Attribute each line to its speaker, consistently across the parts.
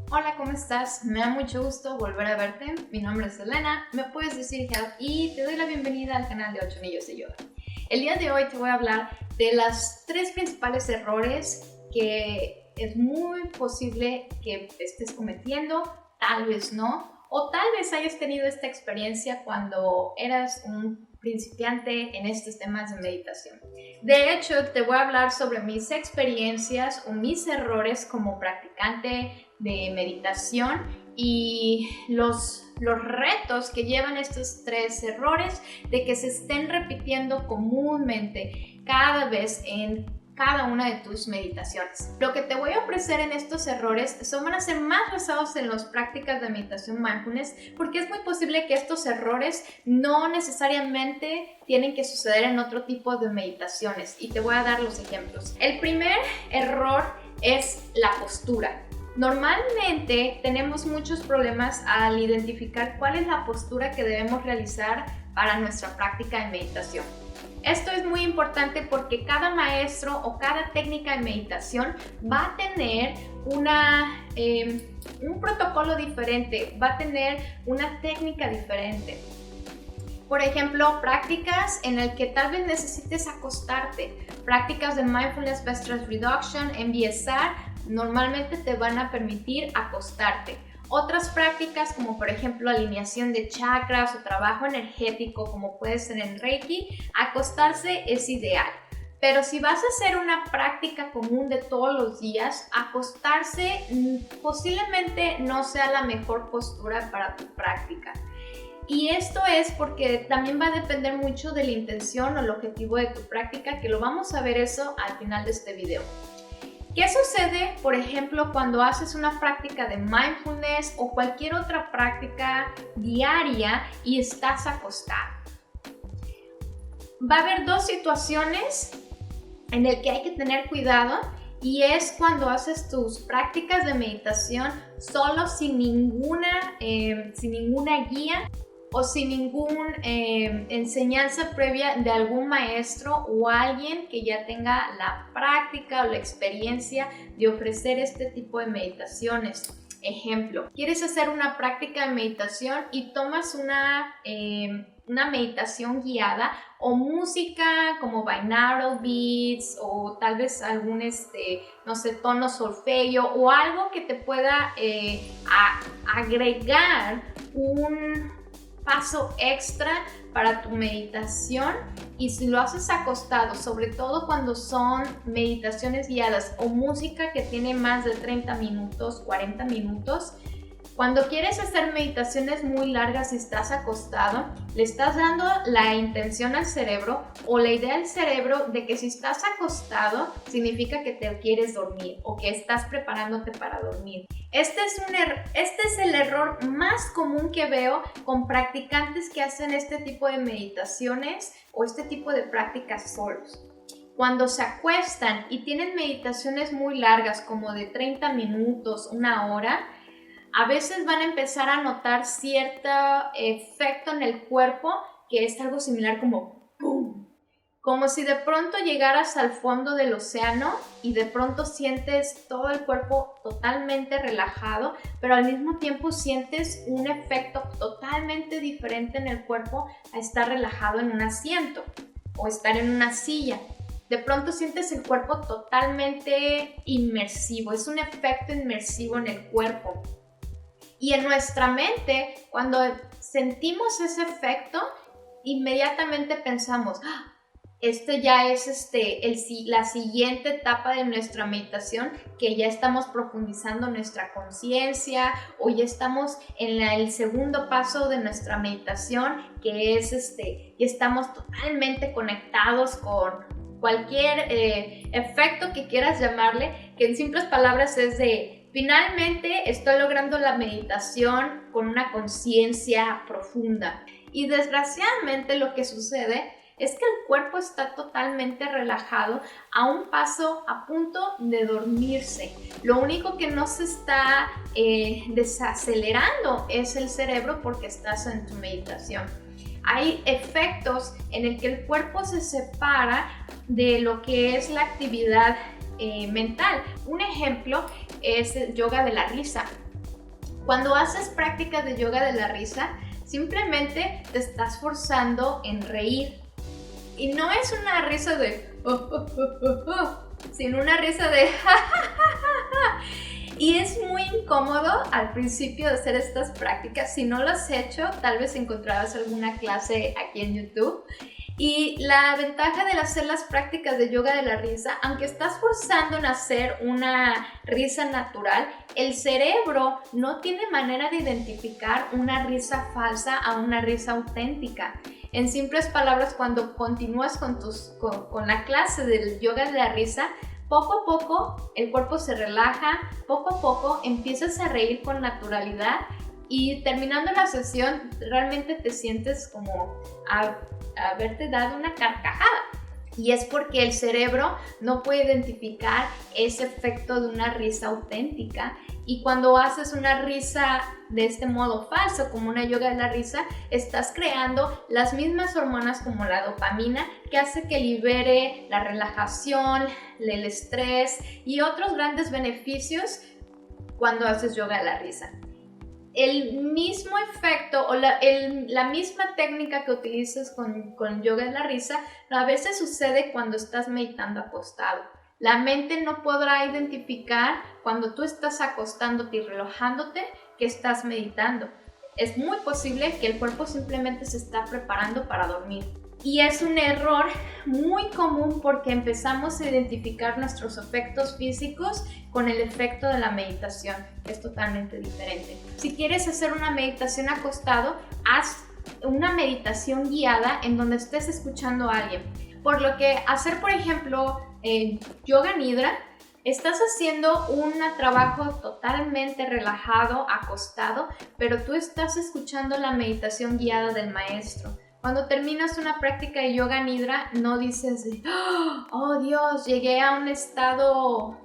Speaker 1: Hola, ¿cómo estás? Me da mucho gusto volver a verte. Mi nombre es Elena, me puedes decir Health y te doy la bienvenida al canal de 8 Anillos de Yoga. El día de hoy te voy a hablar de los 3 principales errores que es muy posible que estés cometiendo, tal vez no, o tal vez hayas tenido esta experiencia cuando eras un principiante en estos temas de meditación. De hecho, te voy a hablar sobre mis experiencias o mis errores como practicante de meditación y los retos que llevan estos 3 errores de que se estén repitiendo comúnmente cada vez en cada una de tus meditaciones. Lo que te voy a ofrecer en estos errores van a ser más basados en las prácticas de meditación mindfulness, porque es muy posible que estos errores no necesariamente tienen que suceder en otro tipo de meditaciones, y te voy a dar los ejemplos. El primer error es la postura. Normalmente tenemos muchos problemas al identificar cuál es la postura que debemos realizar para nuestra práctica de meditación. Esto es muy importante porque cada maestro o cada técnica de meditación va a tener un protocolo diferente, va a tener una técnica diferente. Por ejemplo, prácticas en las que tal vez necesites acostarte, prácticas de Mindfulness Based Stress Reduction, MBSR, normalmente te van a permitir acostarte. Otras prácticas como por ejemplo alineación de chakras o trabajo energético como puede ser en Reiki, acostarse es ideal. Pero si vas a hacer una práctica común de todos los días, acostarse posiblemente no sea la mejor postura para tu práctica. Y esto es porque también va a depender mucho de la intención o el objetivo de tu práctica, que lo vamos a ver eso al final de este video. ¿Qué sucede, por ejemplo, cuando haces una práctica de mindfulness o cualquier otra práctica diaria y estás acostado? Va a haber 2 situaciones en las que hay que tener cuidado, y es cuando haces tus prácticas de meditación solo sin ninguna guía o sin ninguna enseñanza previa de algún maestro o alguien que ya tenga la práctica o la experiencia de ofrecer este tipo de meditaciones. Ejemplo, quieres hacer una práctica de meditación y tomas una meditación guiada o música como binaural beats o tal vez algún tono solfeo o algo que te pueda agregar un paso extra para tu meditación. Y si lo haces acostado, sobre todo cuando son meditaciones guiadas o música que tiene más de 30 minutos, 40 minutos, cuando quieres hacer meditaciones muy largas y estás acostado, le estás dando la intención al cerebro o la idea al cerebro de que si estás acostado significa que te quieres dormir o que estás preparándote para dormir. Este es el error más común que veo con practicantes que hacen este tipo de meditaciones o este tipo de prácticas solos. Cuando se acuestan y tienen meditaciones muy largas como de 30 minutos, 1 hora, a veces van a empezar a notar cierto efecto en el cuerpo que es algo similar como ¡pum! Como si de pronto llegaras al fondo del océano y de pronto sientes todo el cuerpo totalmente relajado, pero al mismo tiempo sientes un efecto totalmente diferente en el cuerpo a estar relajado en un asiento o estar en una silla. De pronto sientes el cuerpo totalmente inmersivo, es un efecto inmersivo en el cuerpo. Y en nuestra mente, cuando sentimos ese efecto, inmediatamente pensamos, este ya es la siguiente etapa de nuestra meditación, que ya estamos profundizando nuestra conciencia o ya estamos en el segundo paso de nuestra meditación, que es ya estamos totalmente conectados con cualquier efecto que quieras llamarle, que en simples palabras es finalmente estoy logrando la meditación con una conciencia profunda. Y desgraciadamente lo que sucede es que el cuerpo está totalmente relajado a punto de dormirse. Lo único que no se está desacelerando es el cerebro porque estás en tu meditación. Hay efectos en el que el cuerpo se separa de lo que es la actividad mental. Un ejemplo es el yoga de la risa. Cuando haces prácticas de yoga de la risa, simplemente te estás forzando en reír. Y no es una risa de sino una risa de Y es muy incómodo al principio de hacer estas prácticas. Si no lo has hecho, tal vez encontrarás alguna clase aquí en YouTube. Y la ventaja de hacer las prácticas de yoga de la risa, aunque estás forzando en hacer una risa natural, el cerebro no tiene manera de identificar una risa falsa a una risa auténtica. En simples palabras, cuando continúas con la clase del yoga de la risa, poco a poco el cuerpo se relaja, poco a poco empiezas a reír con naturalidad y terminando la sesión realmente te sientes como haberte dado una carcajada. Y es porque el cerebro no puede identificar ese efecto de una risa auténtica. Y cuando haces una risa de este modo falso, como una yoga de la risa, estás creando las mismas hormonas como la dopamina, que hace que libere la relajación, el estrés y otros grandes beneficios cuando haces yoga de la risa. El mismo efecto o la misma técnica que utilizas con yoga de la risa a veces sucede cuando estás meditando acostado. La mente no podrá identificar cuando tú estás acostándote y relajándote que estás meditando. Es muy posible que el cuerpo simplemente se está preparando para dormir. Y es un error muy común porque empezamos a identificar nuestros efectos físicos con el efecto de la meditación, que es totalmente diferente. Si quieres hacer una meditación acostado, haz una meditación guiada en donde estés escuchando a alguien. Por lo que hacer, por ejemplo, yoga nidra, estás haciendo un trabajo totalmente relajado, acostado, pero tú estás escuchando la meditación guiada del maestro. Cuando terminas una práctica de yoga nidra, no dices, oh Dios, llegué a un estado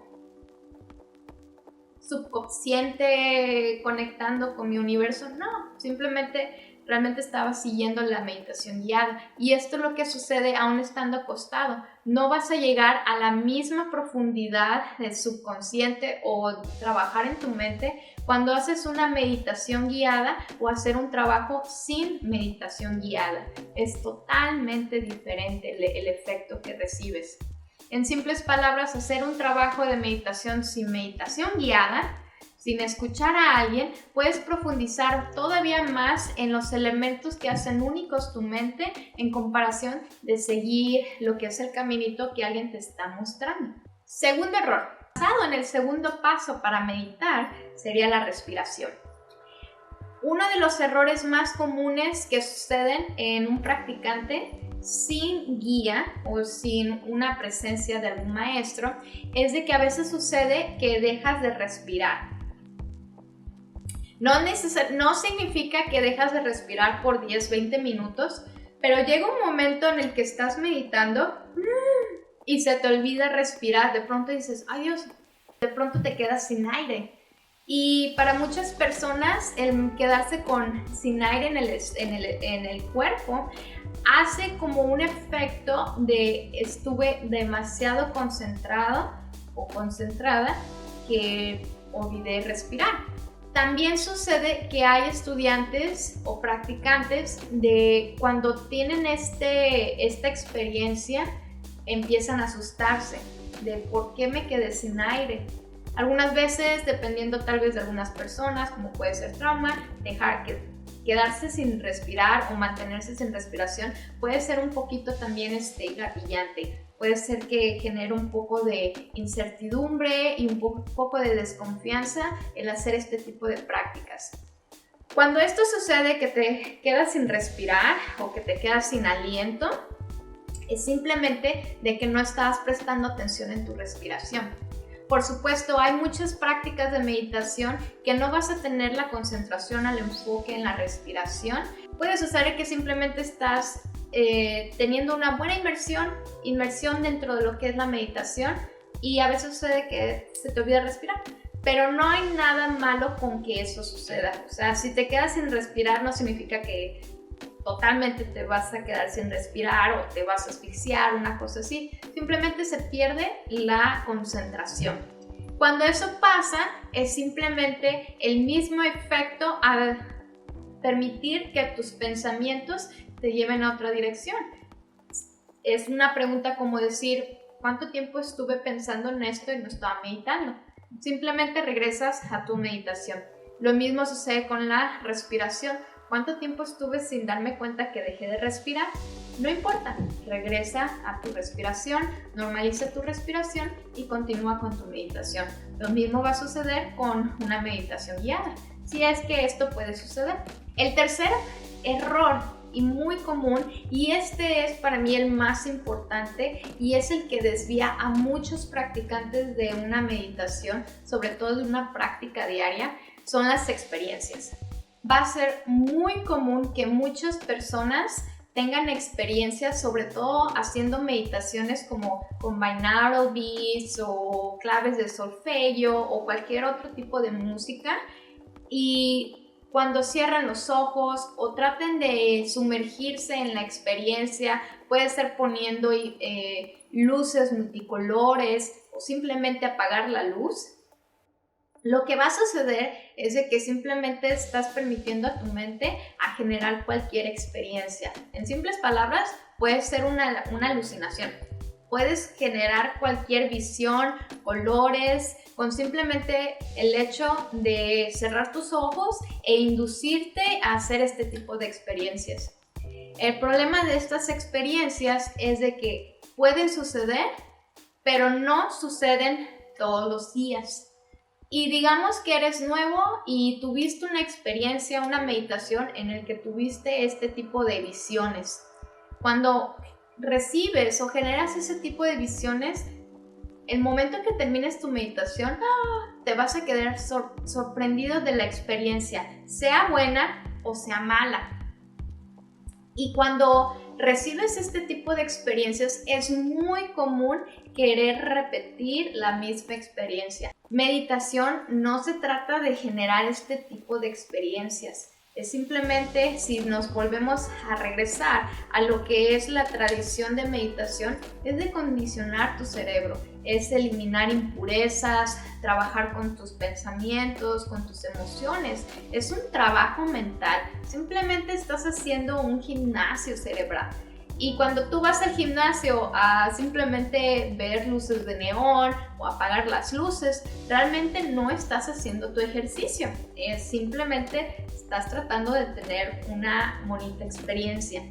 Speaker 1: subconsciente conectando con mi universo. No, simplemente realmente estaba siguiendo la meditación guiada. Y esto es lo que sucede aún estando acostado. No vas a llegar a la misma profundidad del subconsciente o trabajar en tu mente cuando haces una meditación guiada o hacer un trabajo sin meditación guiada. Es totalmente diferente el efecto que recibes. En simples palabras, hacer un trabajo de meditación sin meditación guiada, sin escuchar a alguien, puedes profundizar todavía más en los elementos que hacen únicos tu mente en comparación de seguir lo que es el caminito que alguien te está mostrando. Segundo error. Basado en el segundo paso para meditar sería la respiración. Uno de los errores más comunes que suceden en un practicante sin guía o sin una presencia de algún maestro es de que a veces sucede que dejas de respirar. No significa que dejas de respirar por 10-20 minutos, pero llega un momento en el que estás meditando y se te olvida respirar. De pronto dices, ay Dios, de pronto te quedas sin aire. Y para muchas personas el quedarse sin aire en el cuerpo hace como un efecto de estuve demasiado concentrado o concentrada que olvidé respirar. También sucede que hay estudiantes o practicantes de cuando tienen esta experiencia empiezan a asustarse de por qué me quedé sin aire. Algunas veces, dependiendo tal vez de algunas personas, como puede ser trauma, quedarse sin respirar o mantenerse sin respiración puede ser un poquito también gatillante. Puede ser que genere un poco de incertidumbre y un poco de desconfianza el hacer este tipo de prácticas. Cuando esto sucede, que te quedas sin respirar o que te quedas sin aliento, es simplemente de que no estás prestando atención en tu respiración. Por supuesto, hay muchas prácticas de meditación que no vas a tener la concentración al enfoque en la respiración. Puede suceder que simplemente estás teniendo una buena inmersión dentro de lo que es la meditación y a veces sucede que se te olvida respirar. Pero no hay nada malo con que eso suceda. O sea, si te quedas sin respirar no significa que totalmente te vas a quedar sin respirar o te vas a asfixiar, una cosa así. Simplemente se pierde la concentración. Cuando eso pasa, es simplemente el mismo efecto al permitir que tus pensamientos te lleven a otra dirección. Es una pregunta como decir, ¿cuánto tiempo estuve pensando en esto y no estaba meditando? Simplemente regresas a tu meditación. Lo mismo sucede con la respiración. ¿Cuánto tiempo estuve sin darme cuenta que dejé de respirar? No importa, regresa a tu respiración, normaliza tu respiración y continúa con tu meditación. Lo mismo va a suceder con una meditación guiada, si es que esto puede suceder. El tercer error y muy común, y este es para mí el más importante y es el que desvía a muchos practicantes de una meditación, sobre todo de una práctica diaria, son las experiencias. Va a ser muy común que muchas personas tengan experiencias, sobre todo haciendo meditaciones como con binaural beats o claves de solfegio o cualquier otro tipo de música, y cuando cierran los ojos o traten de sumergirse en la experiencia, puede ser poniendo luces multicolores o simplemente apagar la luz. Lo que va a suceder es de que simplemente estás permitiendo a tu mente a generar cualquier experiencia. En simples palabras, puede ser una alucinación. Puedes generar cualquier visión, colores, con simplemente el hecho de cerrar tus ojos e inducirte a hacer este tipo de experiencias. El problema de estas experiencias es de que pueden suceder, pero no suceden todos los días. Y digamos que eres nuevo y tuviste una experiencia, una meditación en el que tuviste este tipo de visiones. Cuando recibes o generas ese tipo de visiones, el momento en que termines tu meditación, te vas a quedar sorprendido de la experiencia, sea buena o sea mala. Y cuando recibes este tipo de experiencias, es muy común querer repetir la misma experiencia. Meditación no se trata de generar este tipo de experiencias. Es simplemente, si nos volvemos a regresar a lo que es la tradición de meditación, es de condicionar tu cerebro, es eliminar impurezas, trabajar con tus pensamientos, con tus emociones. Es un trabajo mental, simplemente estás haciendo un gimnasio cerebral. Y cuando tú vas al gimnasio a simplemente ver luces de neón o apagar las luces, realmente no estás haciendo tu ejercicio. Simplemente estás tratando de tener una bonita experiencia.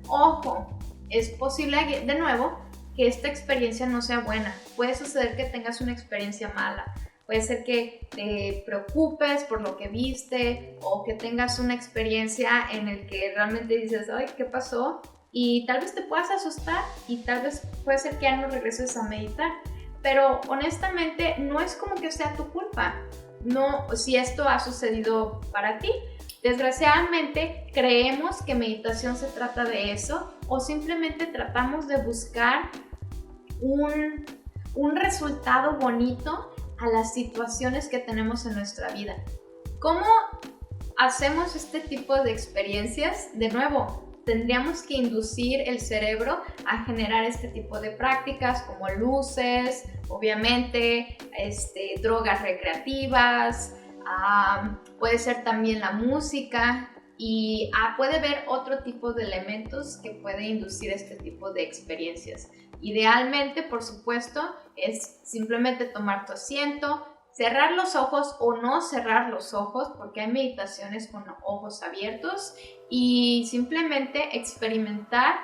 Speaker 1: Ojo, es posible, de nuevo, que esta experiencia no sea buena. Puede suceder que tengas una experiencia mala. Puede ser que te preocupes por lo que viste o que tengas una experiencia en la que realmente dices, ay, ¿qué pasó? Y tal vez te puedas asustar y tal vez puede ser que ya no regreses a meditar. Pero honestamente no es como que sea tu culpa, no, si esto ha sucedido para ti. Desgraciadamente creemos que meditación se trata de eso o simplemente tratamos de buscar un resultado bonito a las situaciones que tenemos en nuestra vida. ¿Cómo hacemos este tipo de experiencias? De nuevo, tendríamos que inducir el cerebro a generar este tipo de prácticas como luces, obviamente, drogas recreativas, puede ser también la música y puede haber otro tipo de elementos que puede inducir este tipo de experiencias. Idealmente, por supuesto, es simplemente tomar tu asiento, cerrar los ojos o no cerrar los ojos, porque hay meditaciones con ojos abiertos, y simplemente experimentar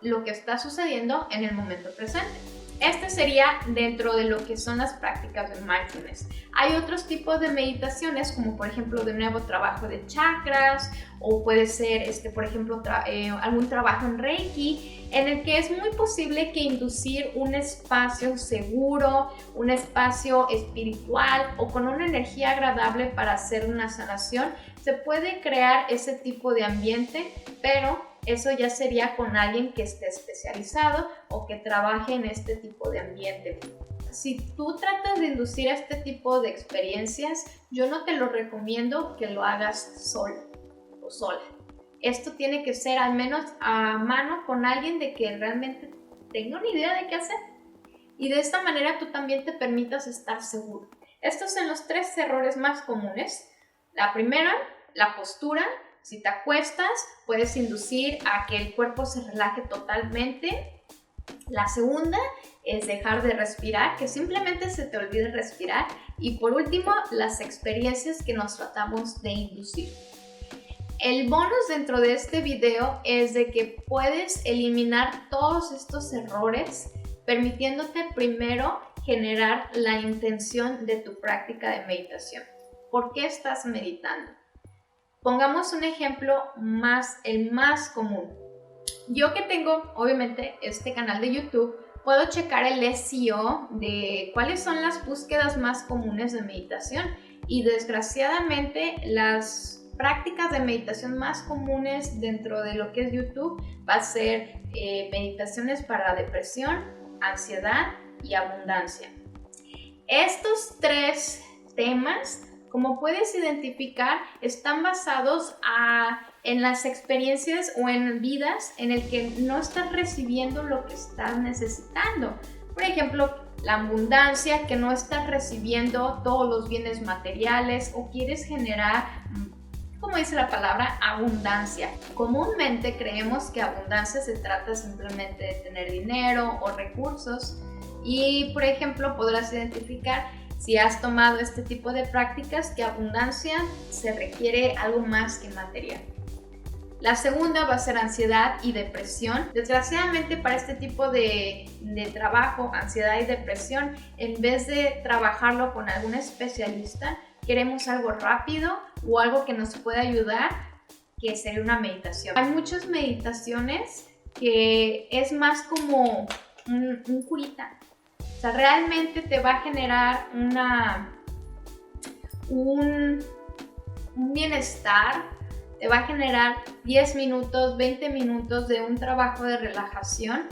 Speaker 1: lo que está sucediendo en el momento presente. Este sería dentro de lo que son las prácticas de mindfulness. Hay otros tipos de meditaciones, como por ejemplo de nuevo trabajo de chakras, o puede ser por ejemplo algún trabajo en Reiki, en el que es muy posible que inducir un espacio seguro, un espacio espiritual o con una energía agradable para hacer una sanación. Se puede crear ese tipo de ambiente, pero eso ya sería con alguien que esté especializado o que trabaje en este tipo de ambiente. Si tú tratas de inducir este tipo de experiencias, yo no te lo recomiendo que lo hagas solo o sola. Esto tiene que ser al menos a mano con alguien de que realmente tenga una idea de qué hacer. Y de esta manera tú también te permitas estar seguro. Estos son los 3 errores más comunes. La primera, la postura. Si te acuestas, puedes inducir a que el cuerpo se relaje totalmente. La segunda es dejar de respirar, que simplemente se te olvide respirar. Y por último, las experiencias que nos tratamos de inducir. El bonus dentro de este video es de que puedes eliminar todos estos errores, permitiéndote primero generar la intención de tu práctica de meditación. ¿Por qué estás meditando? Pongamos un ejemplo el más común. Yo que tengo, obviamente, este canal de YouTube, puedo checar el SEO de cuáles son las búsquedas más comunes de meditación. Y desgraciadamente, las prácticas de meditación más comunes dentro de lo que es YouTube va a ser meditaciones para depresión, ansiedad y abundancia. Estos 3 temas, como puedes identificar, están basados en las experiencias o en vidas en el que no estás recibiendo lo que estás necesitando. Por ejemplo, la abundancia, que no estás recibiendo todos los bienes materiales o quieres generar, como dice la palabra, abundancia. Comúnmente creemos que abundancia se trata simplemente de tener dinero o recursos y, por ejemplo, podrás identificar si has tomado este tipo de prácticas que abundancia se requiere algo más que material. La segunda va a ser ansiedad y depresión. Desgraciadamente para este tipo de trabajo, ansiedad y depresión, en vez de trabajarlo con algún especialista, queremos algo rápido o algo que nos pueda ayudar, que sería una meditación. Hay muchas meditaciones que es más como un curita. O sea, realmente te va a generar un bienestar, te va a generar 10 minutos, 20 minutos de un trabajo de relajación,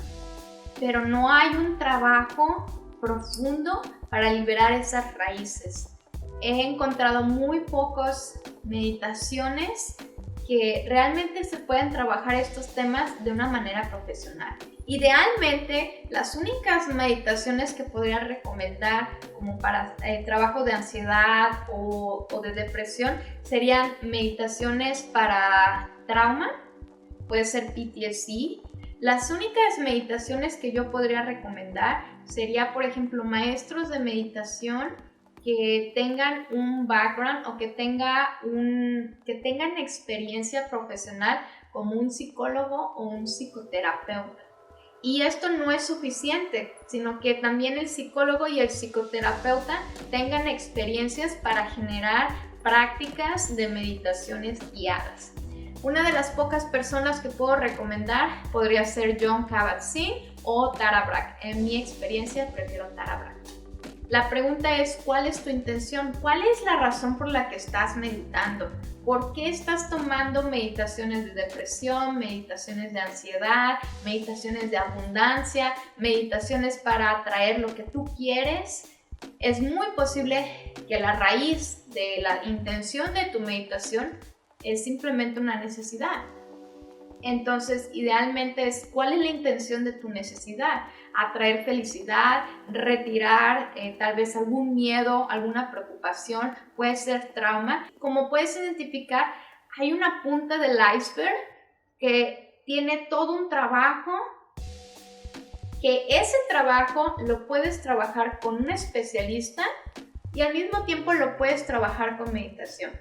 Speaker 1: pero no hay un trabajo profundo para liberar esas raíces. He encontrado muy pocas meditaciones que realmente se pueden trabajar estos temas de una manera profesional. Idealmente, las únicas meditaciones que podría recomendar como para el trabajo de ansiedad o de depresión serían meditaciones para trauma, puede ser PTSD. Las únicas meditaciones que yo podría recomendar sería, por ejemplo, maestros de meditación que tengan un background o que tengan experiencia profesional como un psicólogo o un psicoterapeuta. Y esto no es suficiente, sino que también el psicólogo y el psicoterapeuta tengan experiencias para generar prácticas de meditaciones guiadas. Una de las pocas personas que puedo recomendar podría ser Jon Kabat-Zinn o Tara Brach. En mi experiencia prefiero Tara Brach. La pregunta es, ¿cuál es tu intención? ¿Cuál es la razón por la que estás meditando? ¿Por qué estás tomando meditaciones de depresión, meditaciones de ansiedad, meditaciones de abundancia, meditaciones para atraer lo que tú quieres? Es muy posible que la raíz de la intención de tu meditación es simplemente una necesidad. Entonces, idealmente es, ¿cuál es la intención de tu necesidad? Atraer felicidad, retirar tal vez algún miedo, alguna preocupación, puede ser trauma. Como puedes identificar, hay una punta del iceberg que tiene todo un trabajo, que ese trabajo lo puedes trabajar con un especialista y al mismo tiempo lo puedes trabajar con meditación.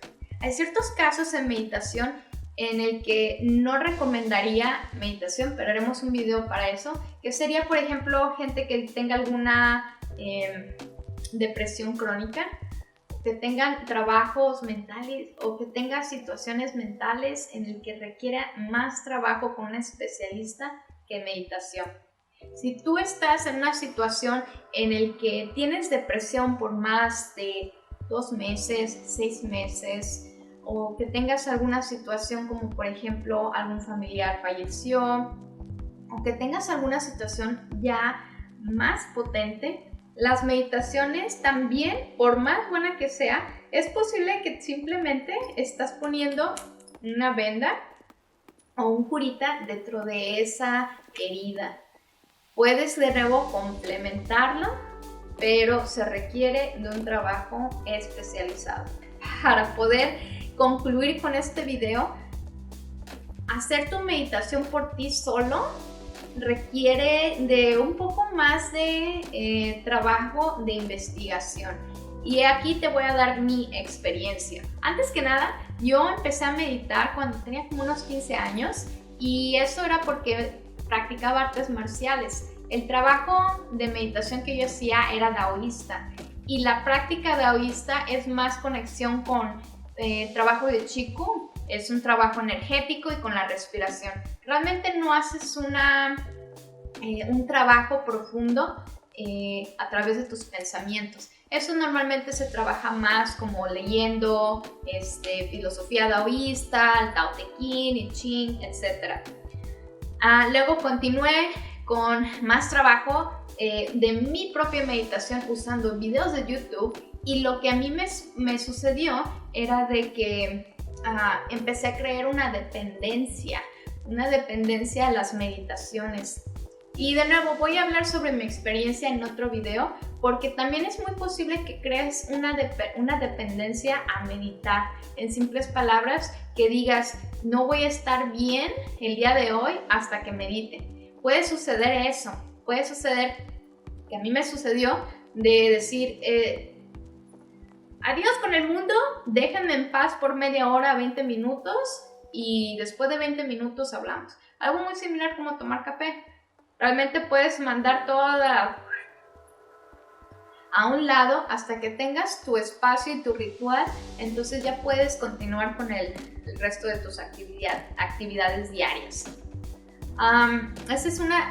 Speaker 1: Hay ciertos casos en meditación en el que no recomendaría meditación, pero haremos un video para eso, que sería, por ejemplo, gente que tenga alguna depresión crónica, que tengan trabajos mentales o que tenga situaciones mentales en el que requiera más trabajo con un especialista que meditación. Si tú estás en una situación en el que tienes depresión por más de 2 meses, 6 meses, o que tengas alguna situación como por ejemplo algún familiar falleció, o que tengas alguna situación ya más potente, las meditaciones también, por más buena que sea, es posible que simplemente estás poniendo una venda o un curita dentro de esa herida. Puedes de nuevo complementarlo pero se requiere de un trabajo especializado. Para poder concluir con este video, hacer tu meditación por ti solo requiere de un poco más de trabajo de investigación. Y aquí te voy a dar mi experiencia. Antes que nada, yo empecé a meditar cuando tenía como unos 15 años y eso era porque practicaba artes marciales. El trabajo de meditación que yo hacía era daoísta y la práctica daoísta es más conexión con trabajo de Qigong. Es un trabajo energético y con la respiración. Realmente no haces un trabajo profundo a través de tus pensamientos. Eso normalmente se trabaja más como leyendo filosofía daoísta, el Tao Te Ching, I Ching, etc. Luego continué con más trabajo de mi propia meditación usando videos de YouTube y lo que a mí me sucedió era de que empecé a crear una dependencia a las meditaciones. Y de nuevo voy a hablar sobre mi experiencia en otro video porque también es muy posible que crees una dependencia a meditar. En simples palabras, que digas, no voy a estar bien el día de hoy hasta que medite. Puede suceder eso, puede suceder, que a mí me sucedió, de decir, adiós con el mundo, déjenme en paz por media hora, 20 minutos y después de 20 minutos hablamos. Algo muy similar como tomar café. Realmente puedes mandar toda a un lado hasta que tengas tu espacio y tu ritual, entonces ya puedes continuar con el resto de tus actividades diarias.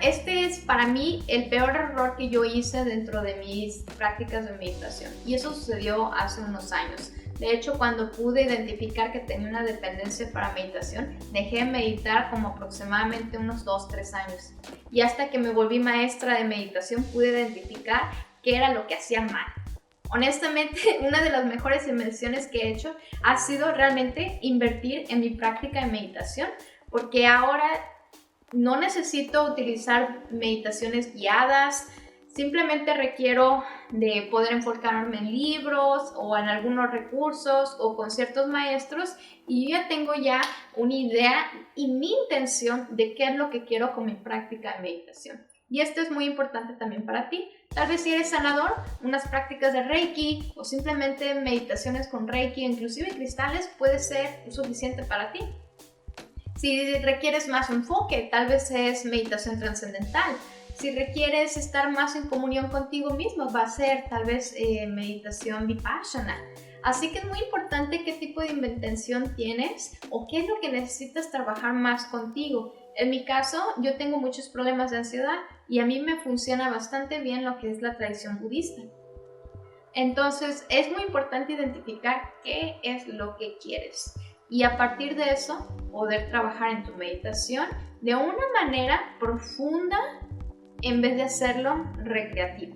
Speaker 1: Este es para mí el peor error que yo hice dentro de mis prácticas de meditación y eso sucedió hace unos años. De hecho, cuando pude identificar que tenía una dependencia para meditación, dejé de meditar como aproximadamente unos 2-3 años. Y hasta que me volví maestra de meditación pude identificar qué era lo que hacía mal. Honestamente, una de las mejores inversiones que he hecho ha sido realmente invertir en mi práctica de meditación, porque ahora no necesito utilizar meditaciones guiadas. Simplemente requiero de poder enfocarme en libros o en algunos recursos o con ciertos maestros y yo ya tengo una idea y mi intención de qué es lo que quiero con mi práctica de meditación. Y esto es muy importante también para ti. Tal vez si eres sanador, unas prácticas de Reiki o simplemente meditaciones con Reiki, inclusive cristales, puede ser suficiente para ti. Si requieres más enfoque, tal vez es meditación trascendental. Si requieres estar más en comunión contigo mismo, va a ser tal vez meditación vipassana. Así que es muy importante qué tipo de intención tienes o qué es lo que necesitas trabajar más contigo. En mi caso, yo tengo muchos problemas de ansiedad y a mí me funciona bastante bien lo que es la tradición budista. Entonces, es muy importante identificar qué es lo que quieres y a partir de eso, poder trabajar en tu meditación de una manera profunda en vez de hacerlo recreativo.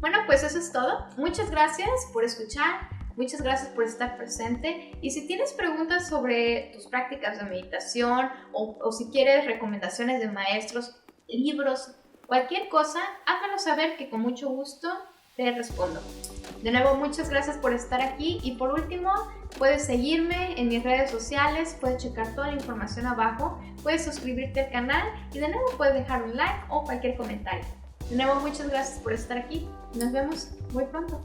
Speaker 1: Bueno, pues eso es todo. Muchas gracias por escuchar, muchas gracias por estar presente y si tienes preguntas sobre tus prácticas de meditación o si quieres recomendaciones de maestros, libros, cualquier cosa, házmelo saber que con mucho gusto te respondo. De nuevo, muchas gracias por estar aquí y por último, puedes seguirme en mis redes sociales, puedes checar toda la información abajo, puedes suscribirte al canal y de nuevo puedes dejar un like o cualquier comentario. De nuevo, muchas gracias por estar aquí. Nos vemos muy pronto.